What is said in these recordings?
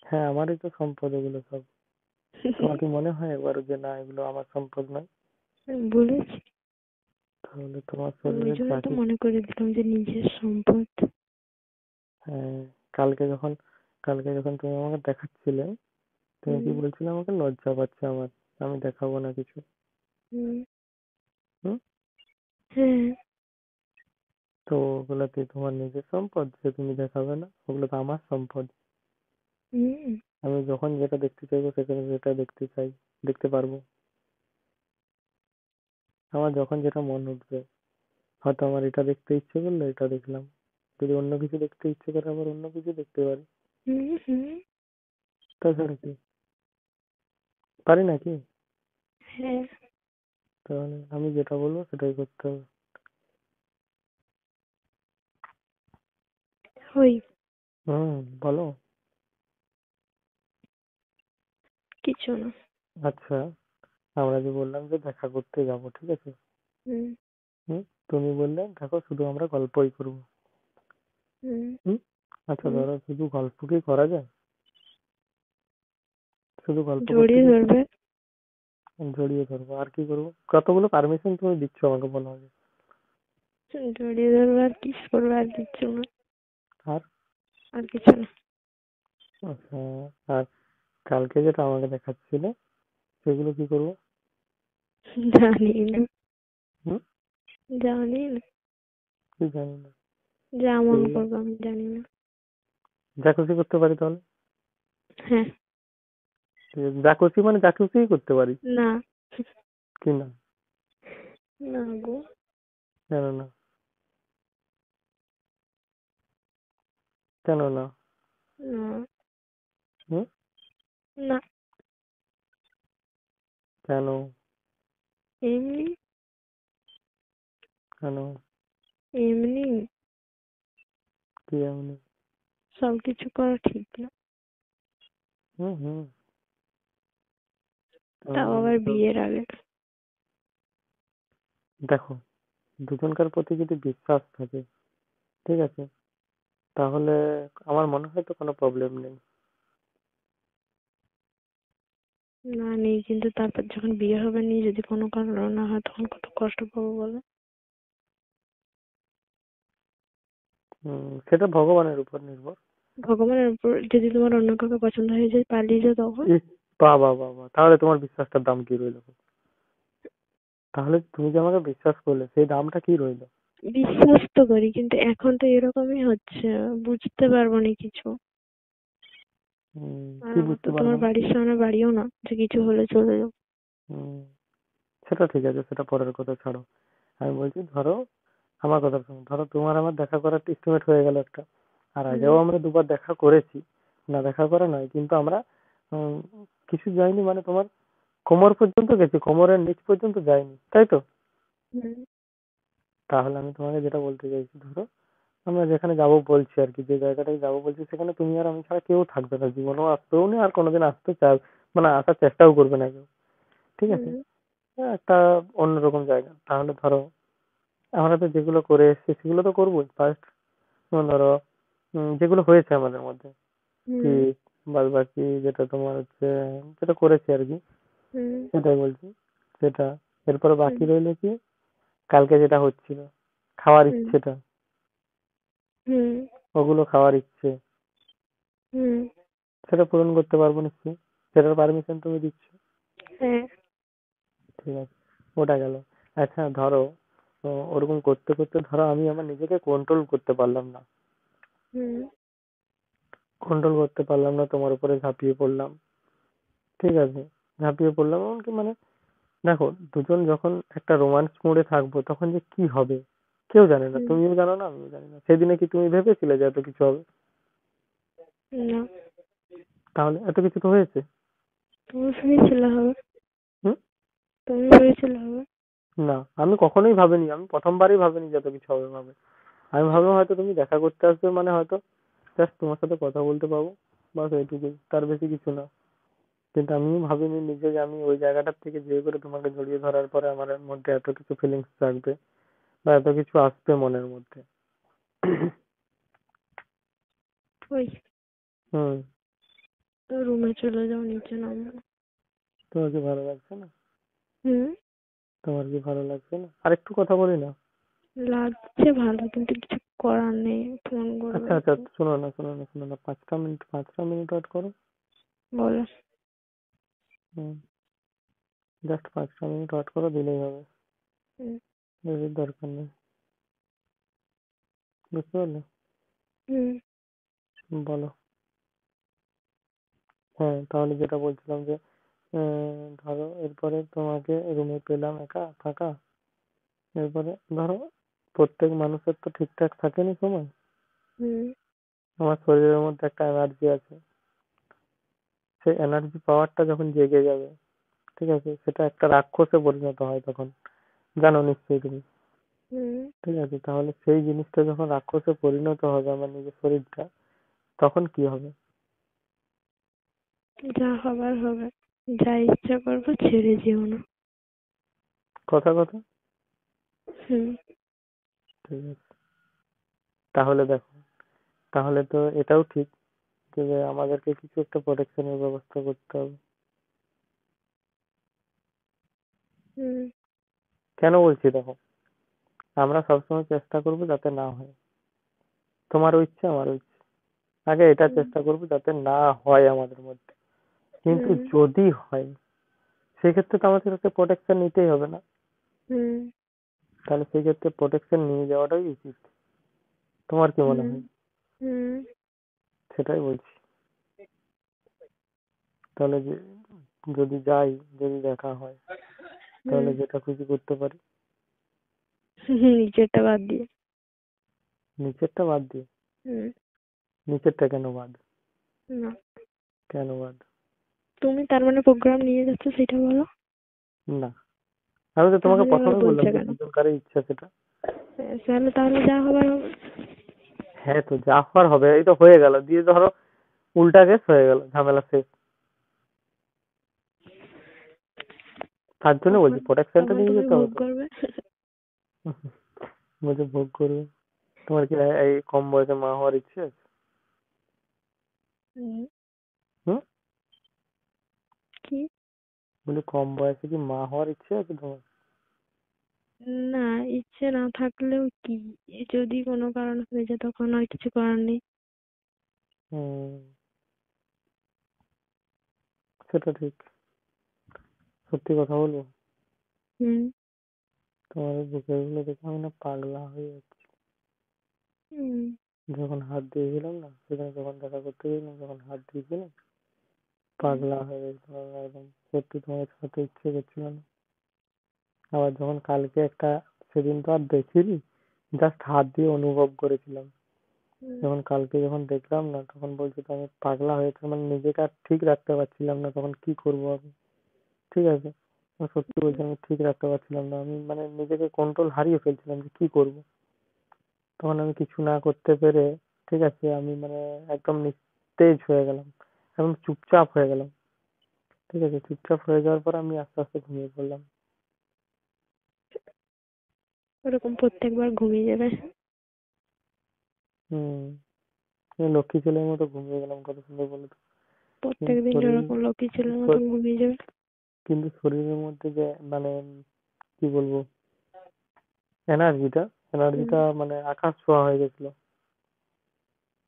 হ্যাঁ, আমারই তো সম্পদ এগুলো সব। তোমার কি মনে হয় একবারও যে না এগুলো আমার সম্পদ নয়? বলেছি। তাহলে তোমার ওই শরীরের জন্য যা তো কিছু। মনে করে দিলাম যে নিজের সম্পদ। হ্যাঁ, কালকে যখন কালকে যখন তুমি আমাকে দেখাচ্ছিলে, তুমি কি হুম। বলছিলে আমাকে লজ্জা পাচ্ছে আমার, আমি দেখাবো না কিছু। হুম। হুম? হ্যাঁ। তো ওগুলো কি তোমার নিজের সম্পদ যে তুমি দেখাবে না? ওগুলো তো আমার সম্পদ। হুম। আমি যখন যেটা দেখতে চাইবো সেখানে সেটা দেখতে চাই, দেখতে পারবো। আমার যখন যেটা মন উঠবে, হয়তো আমার এটা দেখতে ইচ্ছে করলো এটা দেখলাম, যদি অন্য কিছু দেখতে ইচ্ছে করে আবার অন্য কিছু দেখতে পারি। হুম। হুম। তাছাড়া কি পারি নাকি? হ্যাঁ। তাহলে আমি যেটা বলবো সেটাই করতে হবে। ওই বলো। কিছু না। আচ্ছা, আমরা যে বললাম যে দেখা করতে যাবো, ঠিক আছে? হুম। হুম, তুমি বললে দেখো শুধু আমরা গল্পই করবো। হুম। হুম, আচ্ছা হুম। ধরো শুধু গল্প কি করা যায়? শুধু গল্প করতে জড়িয়ে কি ধরবে। জড়িয়ে ধরবো আর কি করবো? কতগুলো পারমিশন তুমি দিচ্ছ আমাকে বলো আগে। জড়িয়ে ধরবে আর কিস করবে, আর কিচ্ছু না। আর আর কিছু না। আচ্ছা, আর কালকে যেটা আমাকে দেখাচ্ছিলে সেগুলো কি করবো? জানি না। হুম, জানি না। কি জানি না? যেমন সেগুলো করবো আমি জানি না। যা খুশি করতে পারি তাহলে? হ্যাঁ। যা খুশি মানে যা খুশিই করতে পারি? না। কি না? না গো। কেন না? কেন না? না। হুম, না। কেন? এমনি। কেন? এমনি। কি এমনি? সবকিছু করা ঠিক না। হুম, তাও তাহলে আবার তো বিয়ের আগে। দেখো, দুজনকার প্রতি যদি বিশ্বাস থাকে, ঠিক আছে, তাহলে আমার মনে হয় তো কোনো প্রবলেম নেই। না নেই, কিন্তু তারপর যখন বিয়ে হবে নি যদি কোনো কারণে না হয় তখন কত কষ্ট পাবো বলো। সেটা ভগবানের উপর নির্ভর। ভগবানের উপর যদি তোমার অন্য কাউকে পছন্দ হয়ে যায়, পালিয়ে যাও তখন। ইস, বাবা বাবা, তাহলে তোমার বিশ্বাসটার দাম কি রইলো? তাহলে তুমি যে আমাকে বিশ্বাস করলে সেই দামটা কি রইলো? বিশ্বাস তো করি, কিন্তু এখন তো এরকমই হচ্ছে। বুঝতে পারবো না কিছু। আর কি আমার তো বুঝতে পারবো তোমার না? বাড়ির সামনে বাড়িও না যে কিছু হলে চলে যাও। হুম, সেটা ঠিক আছে, সেটা পরের কথা ছাড়ো। আমি বলছি ধরো, আমার কথা শোনো, ধরো তোমার আমার দেখা করার এস্টিমেট হয়ে গেল একটা, আর হুম। আগেও আমরা দুবার দেখা করেছি, না দেখা করা নয়, কিন্তু আমরা উম, কিছু যাইনি মানে তোমার কোমর পর্যন্ত গেছি, কোমরের নিচ পর্যন্ত যাইনি, তাই তো? হুম। তাহলে আমি তোমাকে যেটা বলতে চাইছি, ধরো আমরা যেখানে যাবো বলছি আর কি, যে জায়গাটায় যাবো বলছি সেখানে তুমি আর আমি ছাড়া কেউ থাকবে না, জীবনেও আসতেও নেই আর কোনোদিন আসতে চাও মানে আসার চেষ্টাও করবে না কেউ, ঠিক আছে? হুম। একটা অন্যরকম জায়গা, তাহলে ধরো আমরা তো যেগুলো করে এসেছি সেগুলো তো করবোই ফার্স্ট। ধরো যেগুলো হয়েছে আমাদের মধ্যে, কি হুম। বাদ বাকি যেটা তোমার হচ্ছে, যেটা করেছি আর কি, হুম। সেটাই বলছি, সেটা। এরপরে হুম। বাকি রইলো কি, কালকে যেটা হচ্ছিল, খাওয়ার হুম। ইচ্ছেটা, হুম। ওগুলো খাওয়ার ইচ্ছে, হুম। সেটা পূরণ করতে পারবো নিশ্চয়ই, সেটার পারমিশন তুমি দিচ্ছ, হ্যাঁ। ঠিক আছে, ওটা গেল। আচ্ছা ধরো, ওরকম করতে করতে ধরো আমি আমার নিজেকে কন্ট্রোল করতে পারলাম না, হুম। কন্ট্রোল করতে পারলাম না, তোমার উপরে ঝাঁপিয়ে পড়লাম, ঠিক আছে, ঝাঁপিয়ে পড়লাম এমনকি মানে দেখো, দুজন যখন একটা রোমান্স মোডে থাকবো তখন যে কি হবে কেউ জানে না, হুম। তুমিও জানো না আমিও জানি না। সেদিনে কি তুমি ভেবেছিলে যে এত কিছু হবে? না। তাহলে এত কিছু তো হয়েছে। তুমি ভেবেছিলে হবে। হুম, তুমি ভেবেছিলে হবে। না আমি কখনোই ভাবিনি, আমি প্রথমবারই ভাবিনি যে এত কিছু হবে ভাবে। আমি ভাবলাম হয়তো তুমি দেখা করতে আসবে মানে হয়তো জাস্ট তোমার সাথে কথা বলতে পাবো, বাস এইটুকুই, তার বেশি কিছু না। কিন্তু আমিও ভাবিনি নিজে যে আমি ওই জায়গাটার থেকে যে করে তোমাকে জড়িয়ে ধরার পরে আমার মধ্যে এত কিছু ফিলিংস জাগবে বা এত কিছু আসবে মনের মধ্যে। ওই। হুম, তো রুমে চলে যাও, নিচে নামো। তোমার কি ভালো লাগছে না? হুম। তোমার কি ভালো লাগছে না? আরেকটু কথা বলি না? লাগছে ভালো, কিন্তু কিছু করার নেই। ফোন করবে আচ্ছা আচ্ছা, একটু। শোনো না, 5টা মিনিট ওয়েট করো। বলো। হুম, জাস্ট 5টা মিনিট ওয়েট করো, দিলেই হবে। হুম। বেশি দরকার নেই, বুঝতে পারলে? হুম। বলো। হ্যাঁ, তাহলে যেটা বলছিলাম যে ধরো এরপরে তোমাকে রুমে পেলাম একা ফাঁকা, এরপরে ধরো প্রত্যেক মানুষের তো ঠিকঠাক থাকেনি সময়। হুম। আমার শরীরের মধ্যে একটা এনার্জি আছে, সেই এনার্জি পাওয়ারটা যখন জেগে যাবে, ঠিক আছে, সেটা একটা রাক্ষসে পরিণত হয় তখন, জানো নিশ্চয়ই তুমি। হুম। ঠিক আছে, তাহলে সেই জিনিসটা যখন রাক্ষসে পরিণত হবে আমার নিজের শরীরটা, তখন কি হবে? যা হবার হবে। যা ইচ্ছা করবো, ছেড়ে যেও না। কথা কথা। হুম। ঠিক আছে, তাহলে দেখো, তাহলে তো এটাও ঠিক যে আমাদেরকে কিছু একটা প্রোটেকশনের ব্যবস্থা করতে হবে। হুম। কেন বলছি দেখো, আমরা সবসময় চেষ্টা করবো যাতে না হয়, তোমারও ইচ্ছে আমারও ইচ্ছে, আগে এটা হুম। চেষ্টা করবো যাতে না হয় আমাদের মধ্যে। কিন্তু হুম। যদি হয়, সেক্ষেত্রে তো আমাদের একটা প্রোটেকশন নিতেই হবে না? হুম। তাহলে সেই ক্ষেত্রে প্রোটেকশন নিয়ে যাওয়াটাই উচিত। তোমার কি মনে হুম। হয়? হুম। সেটাই বলছি। তাহলে যদি যাই, যদি দেখা হয়, হুম। তাহলে যেটা খুশি করতে পারি। নিচেরটা বাদ দিয়ে। নিচেরটা বাদ দিয়ে? হুম। নিচেরটা কেন বাদ? না। কেন বাদ? তুমি তার মানে প্রোগ্রাম নিয়ে যাচ্ছ, সেটা বলো। না, আমি তো তোমাকে তাহলে আবার প্রথমেই বললাম বলছে যে কেন? দুজন কারো ইচ্ছা সেটা। তাহলে যা হবার হবে। হ্যাঁ, তো যা হওয়ার হবে, এই তো হয়ে গেল, দিয়ে ধরো উল্টা কেস হয়ে গেল, ঝামেলা শেষ। তার জন্য তখন বলছি প্রোটেকশনটা তখন নিয়ে তুমি যেতে হবে ভোগ তো। করবে। বলছে ভোগ করবে? তোমার কি এই কম বয়সে মা হওয়ার ইচ্ছে আছে? হুম। হুম, কি? বলি কম বয়সে কি মা হওয়ার ইচ্ছে আছে তোমার? না, ইচ্ছে না থাকলেও কি, যদি কোনো কারণ হয়ে যায় তখন আর কিছু করার নেই। হুম, সেটা ঠিক। সত্যি কথা বলবো, হুম। তোমার এই বুকের গুলো দেখে আমি না পাগলা হয়ে যাচ্ছি। হুম। যখন হাত দিয়েছিলাম না সেখানে, যখন দেখা করতে গেছিলাম, যখন হাত দিয়েছিলাম, হুম। পাগলা হয়ে গেছিলাম একদম। সত্যি তোমার সাথে ইচ্ছে করছিল না। আবার যখন কালকে একটা, সেদিন তো আর দেখিনি, জাস্ট হাত দিয়ে অনুভব করেছিলাম। হুম। যখন দেখলাম না, তখন বলছি তো আমি পাগলা হয়েছে, মানে নিজেকে আর ঠিক রাখতে পারছিলাম না, তখন কি করবো আমি। ঠিক আছে, আমি সত্যি বলছি, আমি ঠিক রাখতে পারছিলাম না, আমি মানে নিজেকে কন্ট্রোল হারিয়ে ফেলছিলাম যে কি করব। তখন আমি কিছু না করতে পেরে, ঠিক আছে, আমি মানে একদম নিস্তেজ হয়ে গেলাম, একদম চুপচাপ হয়ে গেলাম। ঠিক আছে, চুপচাপ হয়ে যাওয়ার পর আমি আস্তে আস্তে ঘুমিয়ে পড়লাম। ওরকম প্রত্যেকবার ঘুমিয়ে যাবে? হুম, এই লক্ষ্মী ছেলের মতো ঘুমিয়ে গেলাম, কত সুন্দর বলে তো। প্রত্যেক কিন্তু দিন শরীর, ওরকম লক্ষ্মী ছেলের মতন শর- ঘুমিয়ে যাবে? কিন্তু শরীরের মধ্যে যে মানে কি বলবো, এনার্জিটা, হুম। এনার্জিটা মানে আকাশ ছোঁয়া হয়ে গেছিল।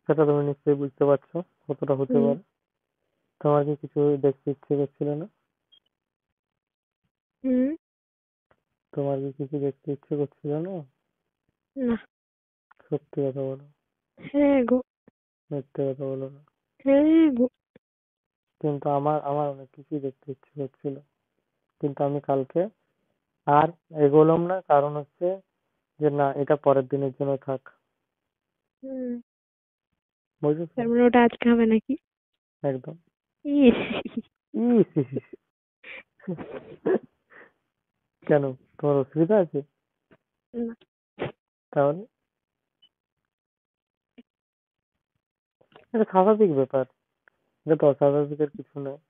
সেটা তুমি নিশ্চয়ই বুঝতে পারছো কতটা হতে হুম। পারে। তোমার কি কিছু দেখতে ইচ্ছে করছিল না? হুম। তোমার কি কিছু দেখতে ইচ্ছে করছিল না? না। সত্যি কথা বলো, হ্যাঁ গো। মিথ্যে কথা বলো না। হ্যাঁ গো। কিন্তু আমার আমার অনেক কিছুই দেখতে ইচ্ছে করছিল, কিন্তু আমি কালকে আর এগোলাম না, কারণ হচ্ছে যে না, এটা পরের দিনের জন্য থাক। হুম। বুঝেছো? তার মানে ওটা আজকে হবে নাকি? একদম। ইস। ইস ইস ইস। কেন, তোমার অসুবিধা আছে? না। তাহলে এটা স্বাভাবিক ব্যাপার, এটা তো অস্বাভাবিকের কিছু নয়।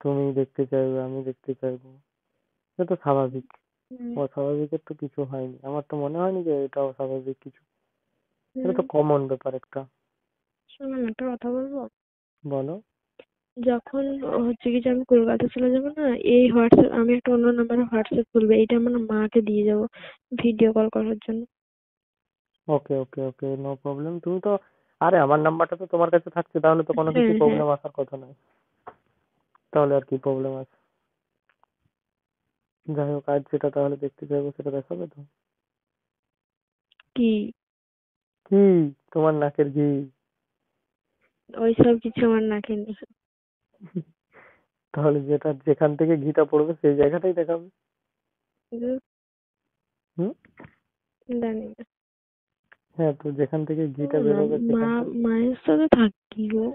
তুমি দেখতে চাইবে, আমি দেখতে চাইবো, এটা তো স্বাভাবিক। হুম। অস্বাভাবিকের তো কিছু হয়নি, আমার তো মনে হয়নি যে এটা অস্বাভাবিক কিছু। এটা হুম। তো কমন ব্যাপার একটা। শোনো না, একটা কথা বলবো? বলো। যখন হচ্ছে কি যে আমি কলকাতা চলে যাবো না, এই হোয়াটসঅ্যাপ আমি একটা অন্য নাম্বারে হোয়াটসঅ্যাপ খুলবো, এইটা আমার মাকে দিয়ে যাবো ভিডিও কল করার জন্য। ওকে ওকে ওকে, নো প্রবলেম। তুমি তো, আরে আমার নাম্বারটা তো তোমার কাছে থাকছে, তাহলে তো কোনো কিছু হ্যাঁ হ্যাঁ। প্রবলেম আসার কথা নয়। তাহলে আর কি প্রবলেম আছে? যাই হোক, আজ যেটা তাহলে দেখতে চাইবো সেটা দেখাবে তো? কি? কি? তোমার নাকের ঘি। ওইসব কিছু আমার নাকে নেই। তাহলে যেটা, যেখান থেকে ঘিটা পড়বে সেই জায়গাটাই দেখাবে। কিন্তু হুম। জানি না। হ্যাঁ, তো যেখান থেকে ঘিটা শোনো না, বেরোবে সেখানটা। মায়ের সাথে থাকি গো।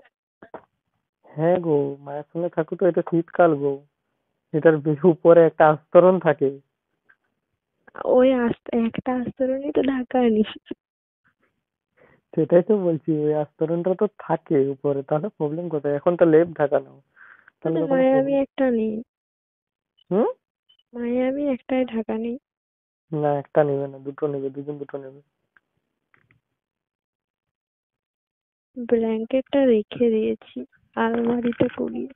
হ্যাঁ গো, মায়ের সঙ্গে থাকো তো, এটা শীতকাল গো। এটার উপরে একটা আস্তরণ থাকে। ওই একটা আস্তরণই তো ঢাকা নি। সেটাই তো বলছি, ওই আস্তরণটা তো থাকে উপরে, তাহলে প্রবলেম কোথায়? এখন তো লেপ ঢাকা নাও, তাহলে তাহলে তো কোনো মায়ে আমি প্রবলেম। একটা নেই। হুম। মায়ে আমি একটাই ঢাকা নেই। না, একটা নেবে না, দুটো নেবে, দুজন দুটো নেবে। ব্ল্যাঙ্কেটটা রেখে দিয়েছি আলমারিতে কুড়িয়ে।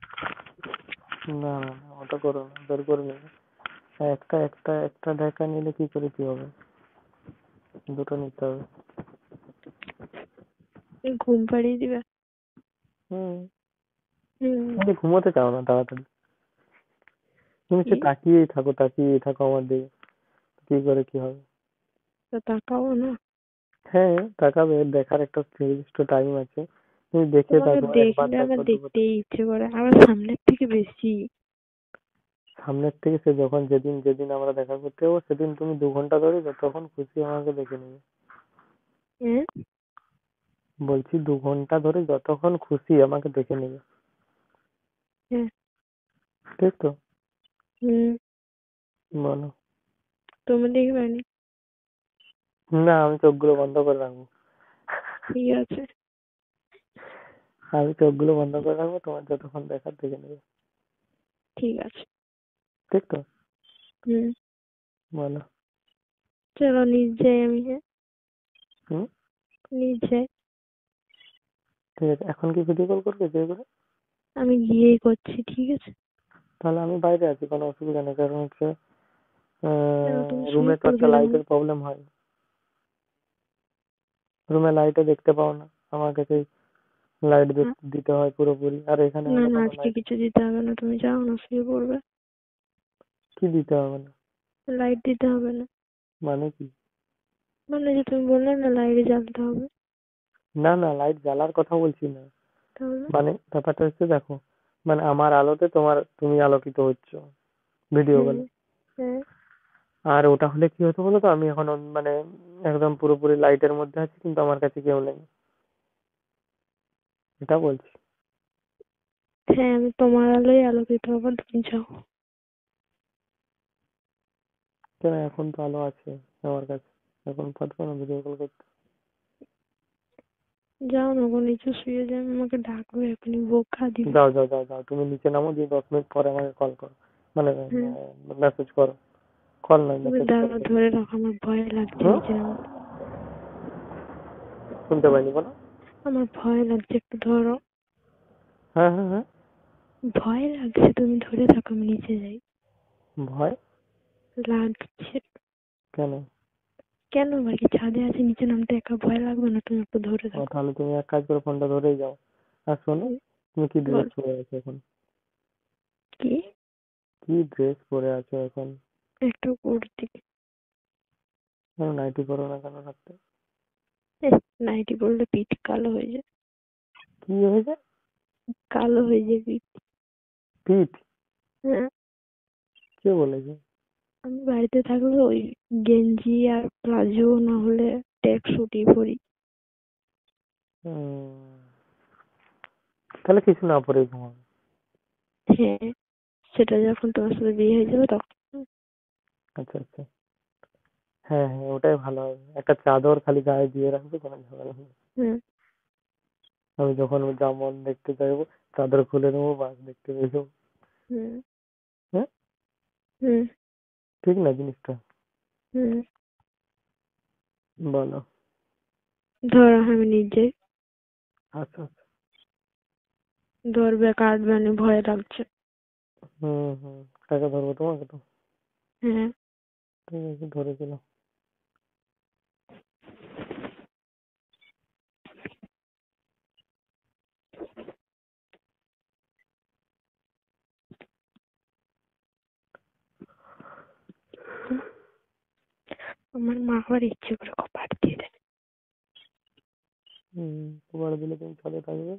না না না, ওটা করো না, বের করে নেবে। একটা একটা একটা ঢাকা নিলে কি করে কি হবে? দুটো নিতে হবে। ঘুম পাড়িয়ে দিবে। হুম। হুম। তুমি ঘুমোতে চাও না তাড়াতাড়ি? তুমি কি? সে তাকিয়েই থাকো, তাকিয়েই থাকো আমার দিকে, কি করে কি হবে? তো তাকাও না। হ্যাঁ, তাকাবে, দেখার একটা নির্দিষ্ট টাইম আছে। তুমি দেখে তোমাকে থাকো, একবার দেখলে দেখো, আমার দুবার দেখতেই দেখো। ইচ্ছে করে, আবার সামনের থেকে বেশি। সামনের থেকে সে যখন, যেদিন যেদিন আমরা দেখা করতে যাবো সেদিন তুমি 2 ঘন্টা ধরে যতক্ষণ খুশি আমাকে দেখে নেবে। হ্যাঁ বলছি 2 ঘন্টা ধরে যতক্ষণ খুশি আমাকে দেখে নেবে। হ্যাঁ। ঠিক তো? হুম। বলো। তুমি দেখবে নি? না, আমি চোখগুলো বন্ধ করে রাখবো। ঠিক আছে। আমি চোখগুলো বন্ধ করে রাখবো, তোমার যতক্ষণ দেখার দেখে নেবে। ঠিক আছে। ঠিক তো? হুম। বলো। চলো নিচ যাই আমি, হ্যাঁ। হুম। নিচ যাই। ঠিক আছে, এখন কি ভিডিও কল করবে যে করে? আমি গিয়েই করছি, ঠিক আছে। তাহলে আমি বাইরে আছি, কোনো অসুবিধা নেই, কারণ হচ্ছে কেন, তুমি শুয়ে রুমে তো একটা পড়বে তখন? লাইটের প্রবলেম হয়। রুমে লাইটে দেখতে পাও না, আমার কাছে লাইট হ্যাঁ? দিতে হয় পুরোপুরি, আর এখানে না হলে না, কোনো আজকে লাইট। কিছু দিতে হবে না, তুমি যাও না, শুয়ে পড়বে। কি দিতে হবে না? লাইট দিতে হবে না। মানে কি? মানে যে তুমি বললে না লাইট জ্বালতে হবে। না না, লাইট জ্বালার কথা বলছি না। তাহলে? মানে ব্যাপারটা হচ্ছে দেখো, মানে আমার আলোতে তুমি আলোকিত হচ্ছ ভিডিও হুম। কলে। হ্যাঁ। আর ওটা হলে কি হতো বলো তো, আমি এখন মানে একদম পুরোপুরি লাইটের মধ্যে আছি, কিন্তু আমার কাছে কেউ নেই, এটা বলছি। হ্যাঁ, আমি তোমার আলোয় আলোকিত হবো, তুমি যাও। কেন, এখন তো আলো আছে আমার কাছে, এখন পারবো না ভিডিও কল করতে? যাও না গো, নিচে শুয়ে যাও, আমাকে ডাকবে এখনই, বোকা দিবে। যাও যাও যাও যাও, তুমি নিচে নামো, দিয়ে 10 মিনিট পরে আমাকে কল করো, মানে হুম। মেসেজ করো। কল নয়, তুমি মেসেজ করে দাঁড়াও, দেবো। ধরে রাখো, আমার ভয় লাগছে হুম। নিচে নামতে। শুনতে পাইনি, বলো। আমার ভয় লাগছে, একটু ধরো। হ্যাঁ হ্যাঁ হ্যাঁ। ভয় লাগছে, তুমি ধরে থাকো, আমি নিচে যাই। ভয়? লাগছে। কেন? কেন আবার কি, ছাদে আছে, নিচে নামতে একা ভয় লাগবে না? তুমি একটু ধরে ও, থাকো। তাহলে তুমি এক কাজ করো, ফোনটা ধরেই যাও। আর শোনো, হুম, তুমি কি ড্রেস বল। পরে আছো এখন? কি? কি ড্রেস পরে আছো এখন? একটা কুর্তি। কেন নাইটি পরো না কেন রাখতে? নাইটি পরলে পিঠ কালো হয়ে যায়। কি হয়েছে? কালো হয়ে যায় পিঠ। পিঠ? হ্যাঁ। কে বলেছে? আমি বাড়িতে থাকলে ওই গেঞ্জি আর প্লাজো না হলে ট্যাক সুটি পরি। উম, তাহলে কিছু না পরে ঘুমাবে। হ্যাঁ, সেটা যখন তোমার সাথে বিয়ে হয়ে যাবে তখন। আচ্ছা আচ্ছা। হ্যাঁ হ্যাঁ, ওটাই ভালো হবে, একটা চাদর খালি গায়ে দিয়ে রাখবে, কোনো ঝামেলা নেই। হুম। আমি যখন যেমন দেখতে চাইবো চাদর খুলে নেবো, বাস দেখতে পেয়ে যাবো। হুম। হ্যাঁ। হুম। ঠিক না জিনিসটা? হুম। বলো। ধরো আমি নিজে। আচ্ছা আচ্ছা। ধরবে কাটবে না ভয় লাগছে। হুম, টাকা ধরবো তোমাকে তো। হ্যাঁ। ঠিক আছে, ধরে দিলাম। আমার মা আবার ইচ্ছে করে কপাট দিয়ে দেয়। তোমার দিলে তুমি ছাদে থাকবে।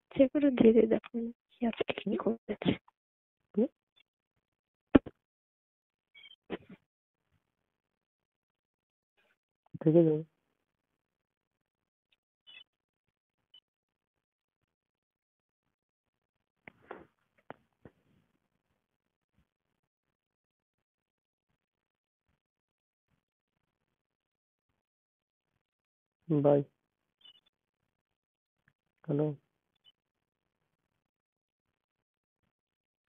ইচ্ছে করে দিয়ে দেয়, দেখো না কি আজকে কি হুম, করেছে। হুম, থেকে যাবে। বাই। হ্যালো।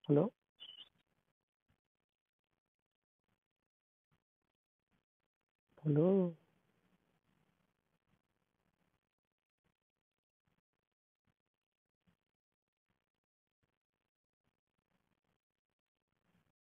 হ্যালো। হ্যালো।